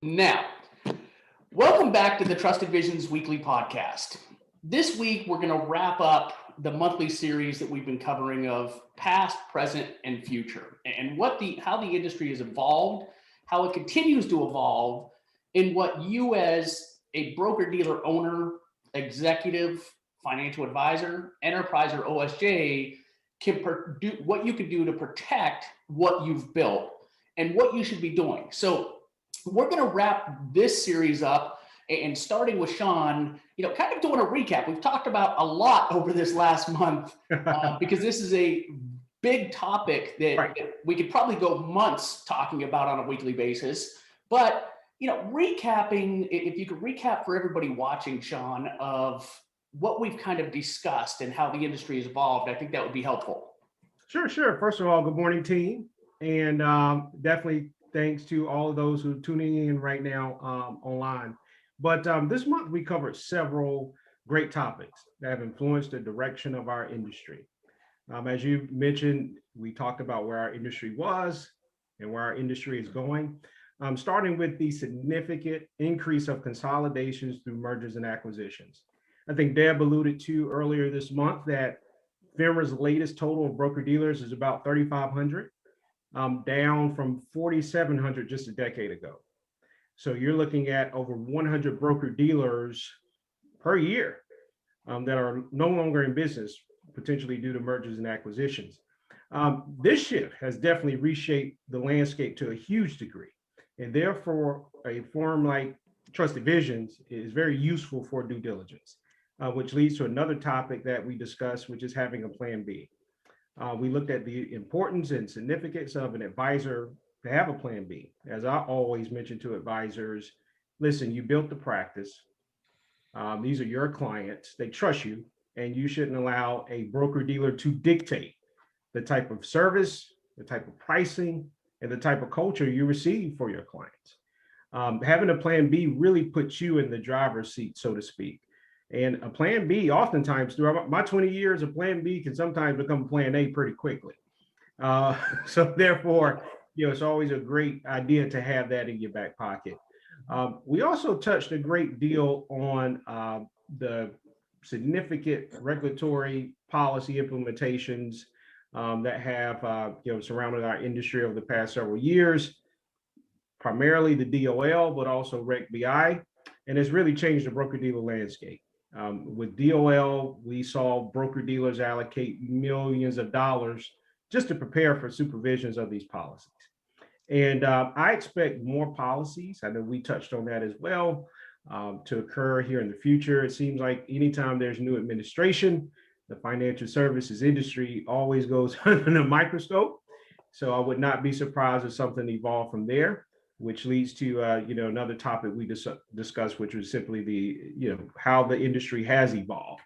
Now, welcome back to the Trusted Visions Weekly Podcast. This week, we're going to wrap up the monthly series that we've been covering of past, present, and future, and how the industry has evolved, how it continues to evolve, and what you as a broker-dealer owner, executive, financial advisor, enterprise, or OSJ what you can do to protect what you've built and what you should be doing. So we're going to wrap this series up and starting with Shaun, kind of doing a recap. We've talked about a lot over this last month because this is a big topic that we could probably go months talking about on a weekly basis. But, recapping, if you could recap for everybody watching, Shaun, of what we've kind of discussed and how the industry has evolved, I think that would be helpful. Sure. First of all, good morning, team. And definitely thanks to all of those who are tuning in right now online. But this month, we covered several great topics that have influenced the direction of our industry. As you mentioned, we talked about where our industry was and where our industry is going, starting with the significant increase of consolidations through mergers and acquisitions. I think Deb alluded to earlier this month that FINRA's latest total of broker dealers is about 3,500, down from 4,700 just a decade ago. So you're looking at over 100 broker dealers per year that are no longer in business, potentially due to mergers and acquisitions. This shift has definitely reshaped the landscape to a huge degree. And therefore, a firm like Trusted Visions is very useful for due diligence, which leads to another topic that we discussed, which is having a plan B. We looked at the importance and significance of an advisor to have a plan B. As I always mention to advisors, listen, you built the practice. These are your clients. They trust you, and you shouldn't allow a broker dealer to dictate the type of service, the type of pricing, and the type of culture you receive for your clients. Having a plan B really puts you in the driver's seat, so to speak. And a plan B, oftentimes throughout my 20 years, a plan B can sometimes become plan A pretty quickly. So therefore, it's always a great idea to have that in your back pocket. We also touched a great deal on the significant regulatory policy implementations that have surrounded our industry over the past several years, primarily the DOL, but also Reg BI, and it's really changed the broker-dealer landscape. With DOL, we saw broker-dealers allocate millions of dollars just to prepare for supervisions of these policies. And I expect more policies, I know we touched on that as well, to occur here in the future. It seems like anytime there's new administration, the financial services industry always goes under the microscope. So I would not be surprised if something evolved from there, which leads to another topic we discussed, which was simply the how the industry has evolved.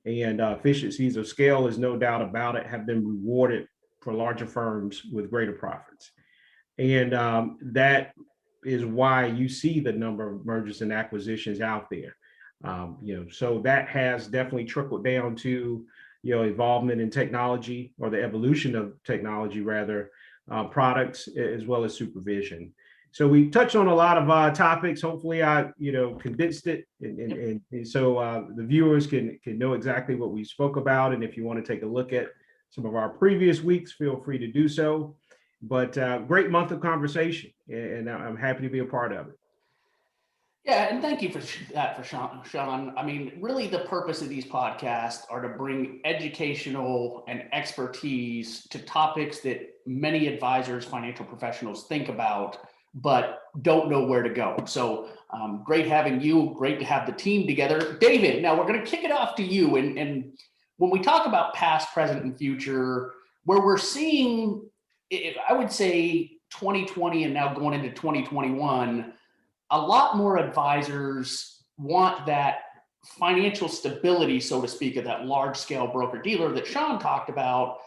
And efficiencies of scale, is no doubt about it, have been rewarded for larger firms with greater profits. And that is why you see the number of mergers and acquisitions out there. So that has definitely trickled down to involvement in technology, or the evolution of technology rather, products, as well as supervision. So we touched on a lot of topics. Hopefully I condensed it, and so the viewers can know exactly what we spoke about. And if you want to take a look at some of our previous weeks, feel free to do so. But great month of conversation, and I'm happy to be a part of it. Yeah, and thank you for that, for Shaun. I mean, really the purpose of these podcasts are to bring educational and expertise to topics that many advisors, financial professionals think about, but don't know where to go. So great having you, great to have the team together. David, now we're going to kick it off to you. And when we talk about past, present, and future, where we're seeing, I would say 2020 and now going into 2021, a lot more advisors want that financial stability, so to speak, of that large scale broker dealer that Shaun talked about,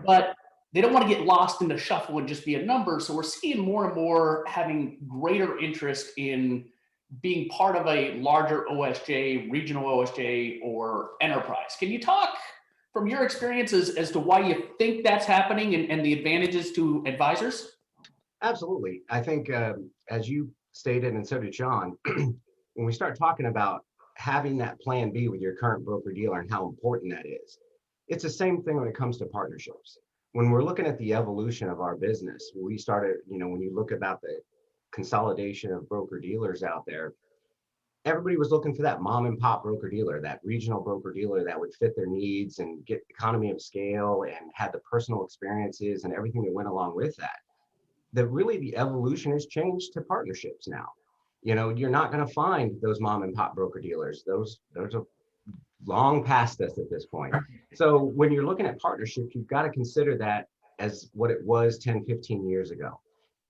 but they don't want to get lost in the shuffle and just be a number. So we're seeing more and more having greater interest in being part of a larger OSJ, regional OSJ, or enterprise. Can you talk from your experiences as to why you think that's happening and the advantages to advisors? Absolutely. I think, as you stated, and so did Shaun, when we start talking about having that plan B with your current broker dealer and how important that is, it's the same thing when it comes to partnerships. When we're looking at the evolution of our business, we started, when you look about the consolidation of broker dealers out there, everybody was looking for that mom and pop broker dealer, that regional broker dealer that would fit their needs and get economy of scale and had the personal experiences and everything that went along with that. That really the evolution has changed to partnerships now. You're not going to find those mom and pop broker dealers. Those are long past us at this point. So when you're looking at partnerships, you've got to consider that as what it was 10, 15 years ago.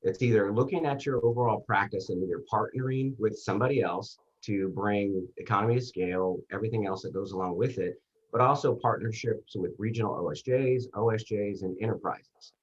It's either looking at your overall practice and either partnering with somebody else to bring economy of scale, everything else that goes along with it, but also partnerships with regional OSJs, and enterprises.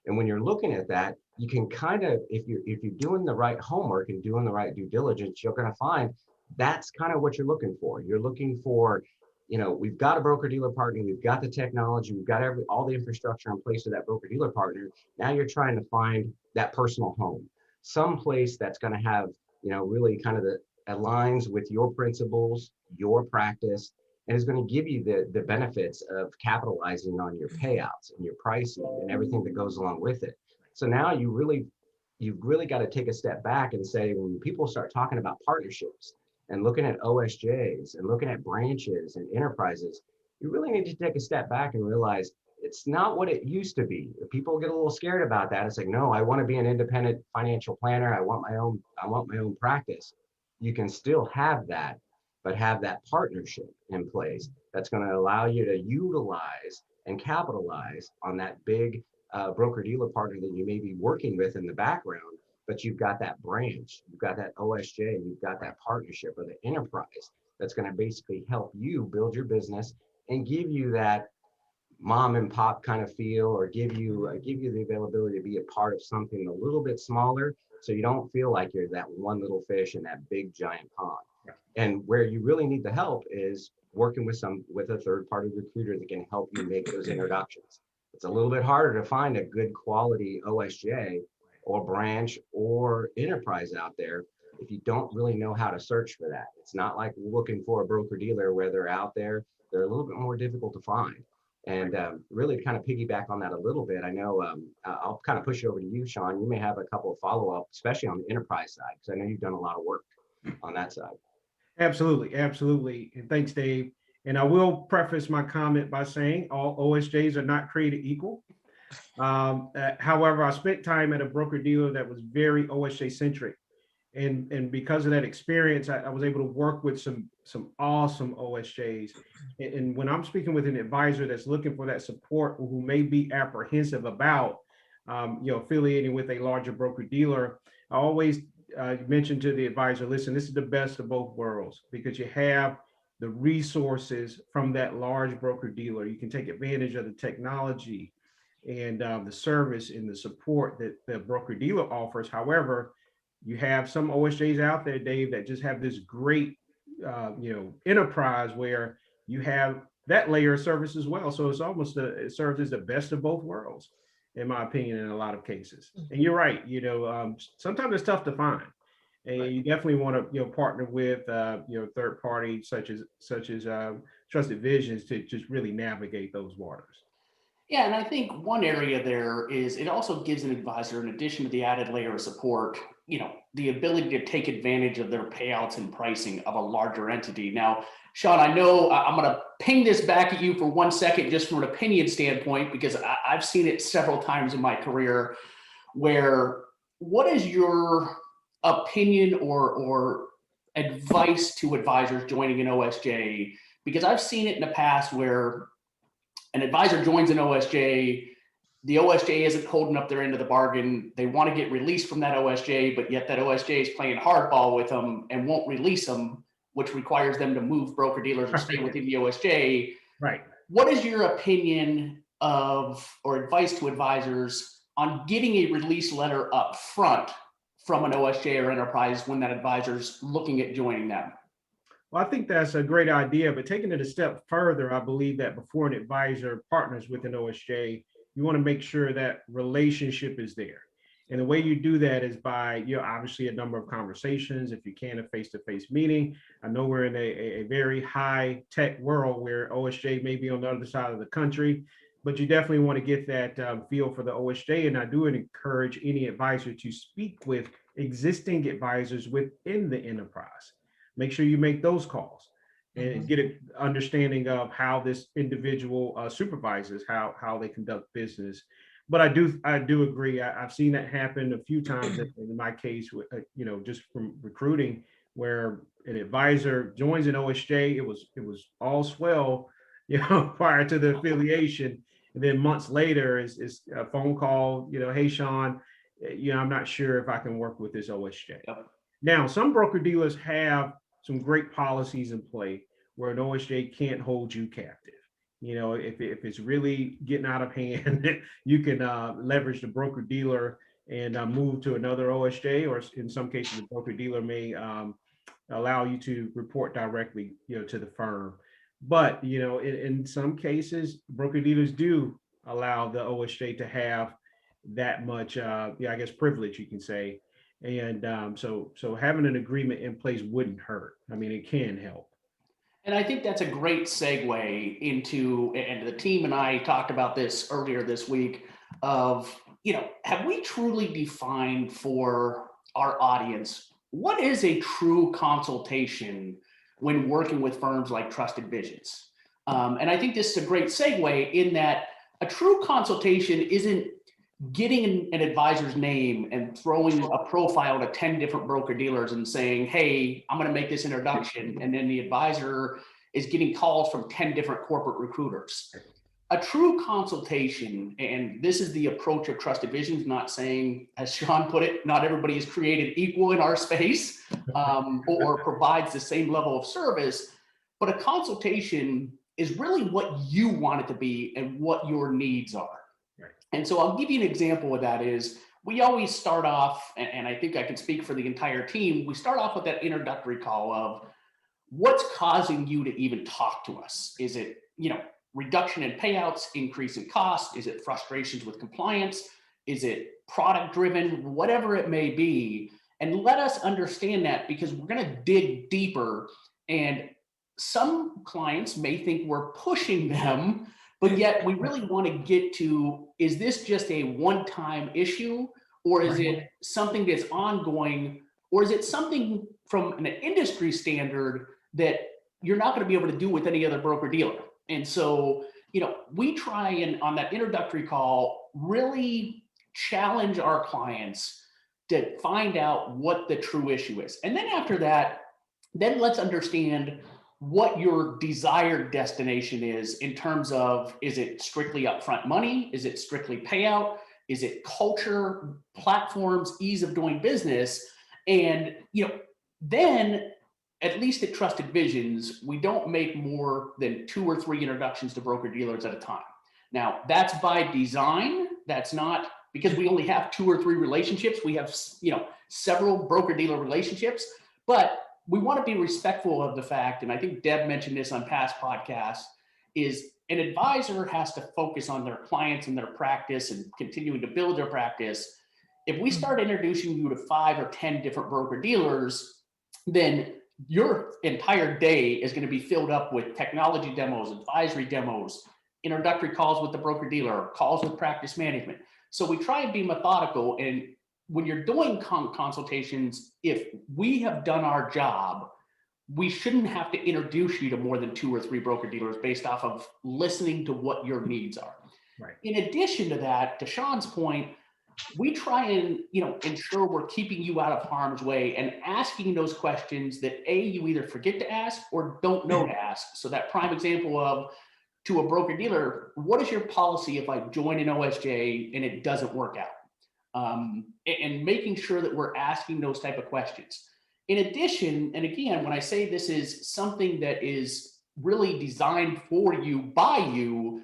And when you're looking at that, you can kind of, if you're doing the right homework and doing the right due diligence, you're going to find that's kind of what you're looking for. You're looking for, we've got a broker dealer partner, we've got the technology, we've got all the infrastructure in place with that broker dealer partner. Now you're trying to find that personal home, some place that's going to have, really kind of the aligns with your principles, your practice, and is going to give you the benefits of capitalizing on your payouts and your pricing and everything that goes along with it. So now you've really got to take a step back and say, when people start talking about partnerships and looking at OSJs and looking at branches and enterprises, you really need to take a step back and realize it's not what it used to be. People get a little scared about that. It's like, no, I want to be an independent financial planner. I want my own practice. You can still have that, but have that partnership in place that's going to allow you to utilize and capitalize on that big broker dealer partner that you may be working with in the background, but you've got that branch, you've got that OSJ, you've got that partnership or the enterprise that's going to basically help you build your business and give you that mom and pop kind of feel, or give you the availability to be a part of something a little bit smaller, so you don't feel like you're that one little fish in that big giant pond. And where you really need the help is working with a third party recruiter that can help you make those introductions. It's a little bit harder to find a good quality OSJ or branch or enterprise out there if you don't really know how to search for that. It's not like looking for a broker dealer where they're out there. They're a little bit more difficult to find. And really kind of piggyback on that a little bit, I know I'll kind of push it over to you, Shaun. You may have a couple of follow-up, especially on the enterprise side, because I know you've done a lot of work on that side. Absolutely, absolutely. And thanks, Dave. And I will preface my comment by saying all OSJs are not created equal. However, I spent time at a broker dealer that was very OSJ centric. And because of that experience, I was able to work with some awesome OSJs. And when I'm speaking with an advisor that's looking for that support, who may be apprehensive about affiliating with a larger broker dealer, I always mention to the advisor, listen, this is the best of both worlds, because you have the resources from that large broker dealer. You can take advantage of the technology and the service and the support that the broker dealer offers. However, you have some OSJs out there, Dave, that just have this great, enterprise where you have that layer of service as well. So it's almost it serves as the best of both worlds, in my opinion, in a lot of cases. And you're right. Sometimes it's tough to find, and you definitely want to, partner with, third parties such as Trusted Visions to just really navigate those waters. Yeah, and I think one area there is it also gives an advisor, in addition to the added layer of support, the ability to take advantage of their payouts and pricing of a larger entity. Now, Shaun, I know I'm going to ping this back at you for 1 second, just from an opinion standpoint, because I've seen it several times in my career. What is your opinion or advice to advisors joining an OSJ? Because I've seen it in the past where an advisor joins an OSJ, the OSJ isn't holding up their end of the bargain. They want to get released from that OSJ, but yet that OSJ is playing hardball with them and won't release them, which requires them to move broker dealers and stay within the OSJ. Right. What is your opinion or advice to advisors on getting a release letter up front from an OSJ or enterprise when that advisor's looking at joining them? Well, I think that's a great idea, but taking it a step further, I believe that before an advisor partners with an OSJ, you want to make sure that relationship is there. And the way you do that is by, obviously a number of conversations. If you can, a face-to-face meeting. I know we're in a very high tech world where OSJ may be on the other side of the country, but you definitely want to get that feel for the OSJ. And I do encourage any advisor to speak with existing advisors within the enterprise. Make sure you make those calls and get an understanding of how this individual supervises how they conduct business. But I do agree. I've seen that happen a few times in my case, with, just from recruiting, where an advisor joins an OSJ. It was all swell, prior to the affiliation, and then months later is a phone call. Hey Shaun, I'm not sure if I can work with this OSJ. Yep. Now, some broker dealers have some great policies in play where an OSJ can't hold you captive. If it's really getting out of hand, you can leverage the broker dealer and move to another OSJ, or in some cases, the broker dealer may allow you to report directly, to the firm. But in some cases, broker dealers do allow the OSJ to have that much, I guess, privilege, you can say. And so having an agreement in place wouldn't hurt. I mean, it can help. And I think that's a great segue into, and the team and I talked about this earlier this week, of, have we truly defined for our audience, what is a true consultation when working with firms like Trusted Visions? And I think this is a great segue in that a true consultation isn't getting an advisor's name and throwing a profile to 10 different broker dealers and saying, hey, I'm going to make this introduction. And then the advisor is getting calls from 10 different corporate recruiters. A true consultation, and this is the approach of Trusted Visions, not saying, as Shaun put it, not everybody is created equal in our space or provides the same level of service, but a consultation is really what you want it to be and what your needs are. And so I'll give you an example of that is we always start off, and I think I can speak for the entire team, we start off with that introductory call of what's causing you to even talk to us? Is it, reduction in payouts, increase in cost? Is it frustrations with compliance? Is it product driven? Whatever it may be. And let us understand that, because we're going to dig deeper. And some clients may think we're pushing them, but yet we really want to get to, is this just a one-time issue, or is it something that's ongoing, or is it something from an industry standard that you're not going to be able to do with any other broker dealer? And so, we try and on that introductory call, really challenge our clients to find out what the true issue is. And then after that, then let's understand what your desired destination is in terms of, is it strictly upfront money? Is it strictly payout? Is it culture, platforms, ease of doing business? And, then at least at Trusted Visions, we don't make more than 2 or 3 introductions to broker dealers at a time. Now, that's by design. That's not because we only have 2 or 3 relationships. We have, several broker dealer relationships, but we want to be respectful of the fact, and I think Deb mentioned this on past podcasts, is an advisor has to focus on their clients and their practice and continuing to build their practice. If we start introducing you to 5 or 10 different broker dealers, then your entire day is going to be filled up with technology demos, advisory demos, introductory calls with the broker dealer, calls with practice management. So we try and be methodical. And when you're doing consultations, if we have done our job, we shouldn't have to introduce you to more than 2 or 3 broker dealers based off of listening to what your needs are. Right. In addition to that, to Shaun's point, we try and ensure we're keeping you out of harm's way and asking those questions that you either forget to ask or don't know to ask. So that prime example of, to a broker dealer, what is your policy if I join an OSJ and it doesn't work out? And making sure that we're asking those type of questions. In addition, and again, when I say this is something that is really designed for you, by you,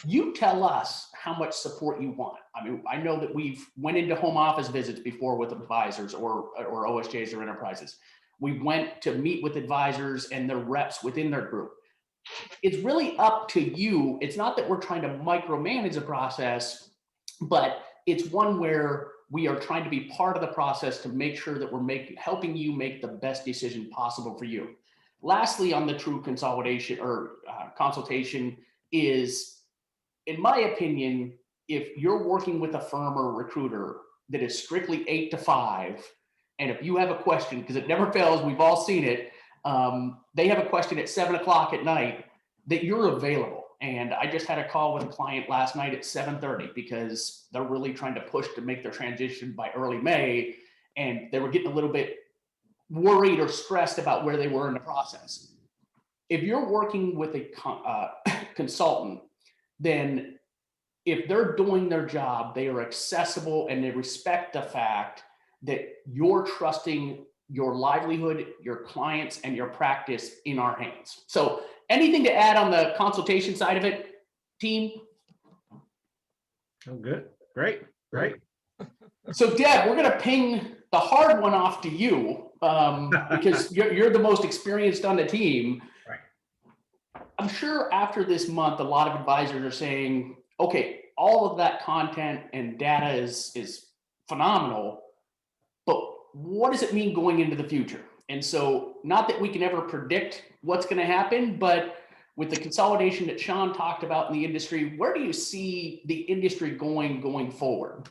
you tell us how much support you want. I mean, I know that we've went into home office visits before with advisors or OSJs or enterprises. We went to meet with advisors and their reps within their group. It's really up to you. It's not that we're trying to micromanage the process, but it's one where we are trying to be part of the process to make sure that we're helping you make the best decision possible for you. Lastly, on the true consolidation or consultation is, in my opinion, if you're working with a firm or a recruiter that is strictly 8 to 5, and if you have a question, because it never fails, we've all seen it, they have a question at 7 o'clock at night, that you're available. And I just had a call with a client last night at 7:30 because they're really trying to push to make their transition by early May. And they were getting a little bit worried or stressed about where they were in the process. If you're working with a consultant, then if they're doing their job, they are accessible and they respect the fact that you're trusting your livelihood, your clients, and your practice in our hands. So anything to add on the consultation side of it, team? Oh, good. Great. So Deb, we're going to ping the hard one off to you because you're the most experienced on the team. Right. I'm sure after this month, a lot of advisors are saying, okay, all of that content and data is phenomenal, but what does it mean going into the future? And so, not that we can ever predict what's going to happen, but with the consolidation that Shaun talked about in the industry, where do you see the industry going forward?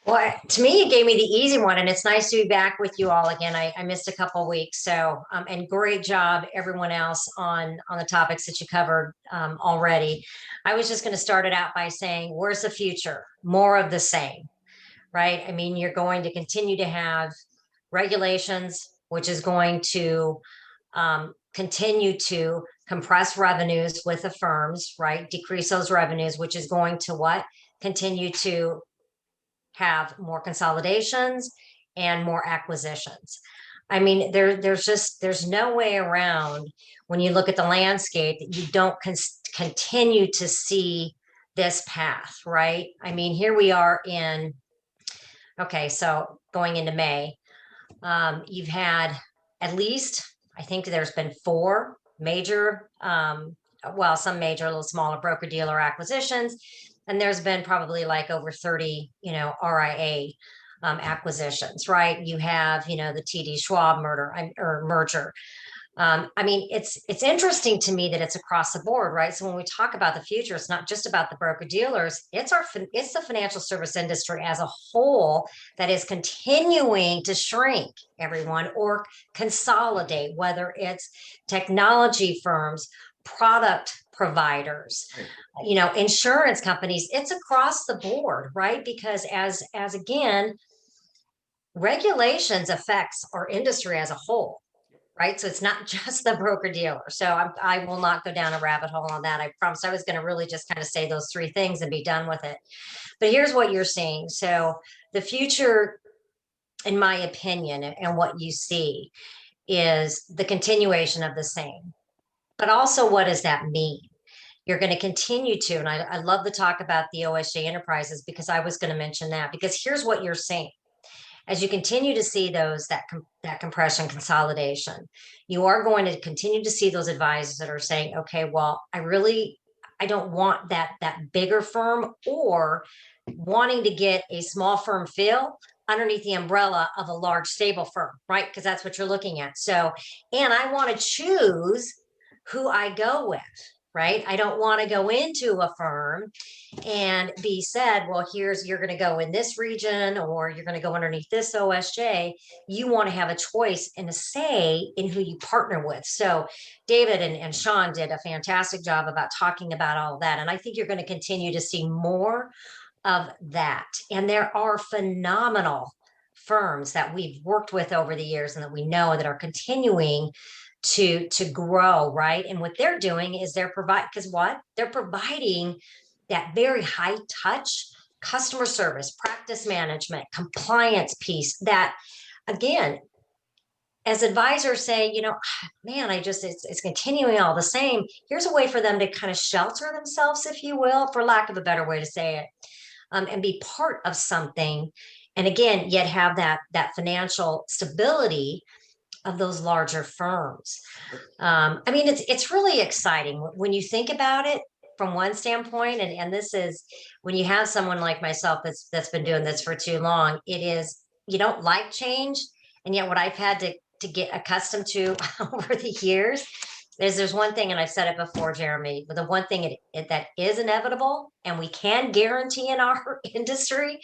Well, to me, it gave me the easy one, and it's nice to be back with you all again. I missed a couple of weeks, so and great job, everyone else, on the topics that you covered already. I was just going to start it out by saying, where's the future? More of the same, right? I mean, you're going to continue to have regulations, which is going to continue to compress revenues with the firms, right? Decrease those revenues, which is going to what? Continue to have more consolidations and more acquisitions. I mean, there's no way around when you look at the landscape that you don't continue to see this path, right? I mean, here we are so going into May, you've had at least, I think there's been 4 major, some major, a little smaller broker dealer acquisitions. And there's been probably like over 30, RIA acquisitions, right? You have, the TD Schwab merger. I mean, it's interesting to me that it's across the board, right? So when we talk about the future, it's not just about the broker dealers. It's the financial service industry as a whole that is continuing to shrink, everyone, or consolidate, whether it's technology firms, product providers, insurance companies. It's across the board, right? Because as again, regulations affects our industry as a whole. Right. So it's not just the broker dealer. So I will not go down a rabbit hole on that. I promised I was going to really just kind of say those 3 things and be done with it. But here's what you're seeing. So the future, in my opinion, and what you see is the continuation of the same. But also, what does that mean? You're going to continue to, and I love the talk about the OSJ enterprises because I was going to mention that, because here's what you're seeing. As you continue to see that compression consolidation, you are going to continue to see those advisors that are saying, okay, well, I don't want that bigger firm, or wanting to get a small firm feel underneath the umbrella of a large stable firm, right? Because that's what you're looking at. So, and I want to choose who I go with, right? I don't want to go into a firm and be said, well, you're going to go in this region, or you're going to go underneath this OSJ. You want to have a choice and a say in who you partner with. So David and Shaun did a fantastic job about talking about all of that. And I think you're going to continue to see more of that. And there are phenomenal firms that we've worked with over the years and that we know that are continuing to grow, right? And what they're doing is they're providing that very high touch customer service, practice management, compliance piece that, again, as advisors say, man, it's continuing all the same. Here's a way for them to kind of shelter themselves, if you will, for lack of a better way to say it, and be part of something. And again, yet have that financial stability of those larger firms. I mean, it's really exciting when you think about it from one standpoint, and this is when you have someone like myself that's been doing this for too long, it is, you don't like change. And yet what I've had to get accustomed to over the years is there's one thing, and I've said it before, Jeremy, but the one thing that is inevitable and we can guarantee in our industry,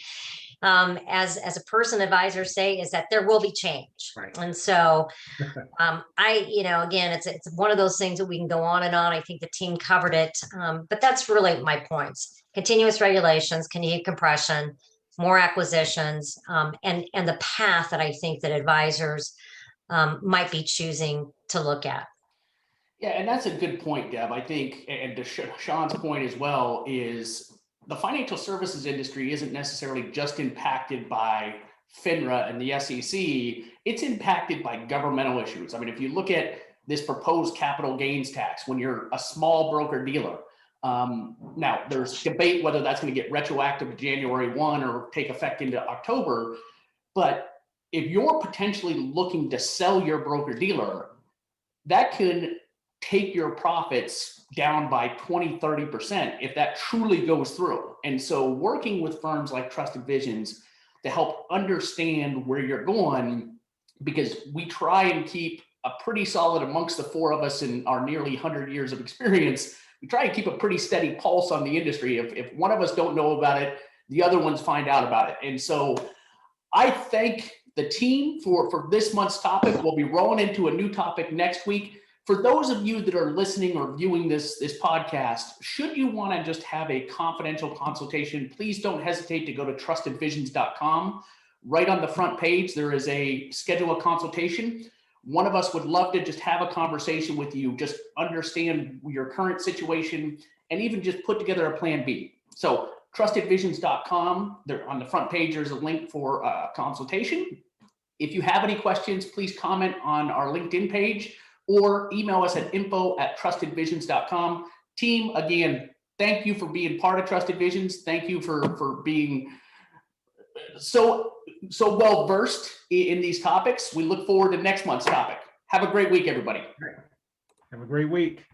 as a person advisors say, is that there will be change. Right. And so again, it's one of those things that we can go on and on. I think the team covered it, but that's really my points: continuous regulations, continued compression, more acquisitions, and the path that I think that advisors might be choosing to look at. Yeah, and that's a good point, Deb. I think, and to Shaun's point as well, is the financial services industry isn't necessarily just impacted by FINRA and the SEC. It's impacted by governmental issues. I mean, if you look at this proposed capital gains tax, when you're a small broker dealer, now there's debate whether that's going to get retroactive to January 1 or take effect into October. But if you're potentially looking to sell your broker dealer, that could take your profits down by 20-30% if that truly goes through. And so working with firms like Trusted Visions to help understand where you're going, because we try and keep a pretty solid, amongst the four of us in our nearly 100 years of experience, we try and keep a pretty steady pulse on the industry. If one of us don't know about it, the other ones find out about it. And so I thank the team for this month's topic. We'll be rolling into a new topic next week. For those of you that are listening or viewing this podcast, should you want to just have a confidential consultation, please don't hesitate to go to trustedvisions.com. Right on the front page, there is a schedule a consultation. One of us would love to just have a conversation with you, just understand your current situation, and even just put together a plan B. So trustedvisions.com, there on the front page, there's a link for a consultation. If you have any questions, please comment on our LinkedIn page or email us at info@trustedvisions.com. Team, again, thank you for being part of Trusted Visions. Thank you for being so well versed in these topics. We look forward to next month's topic. Have a great week, everybody. Have a great week.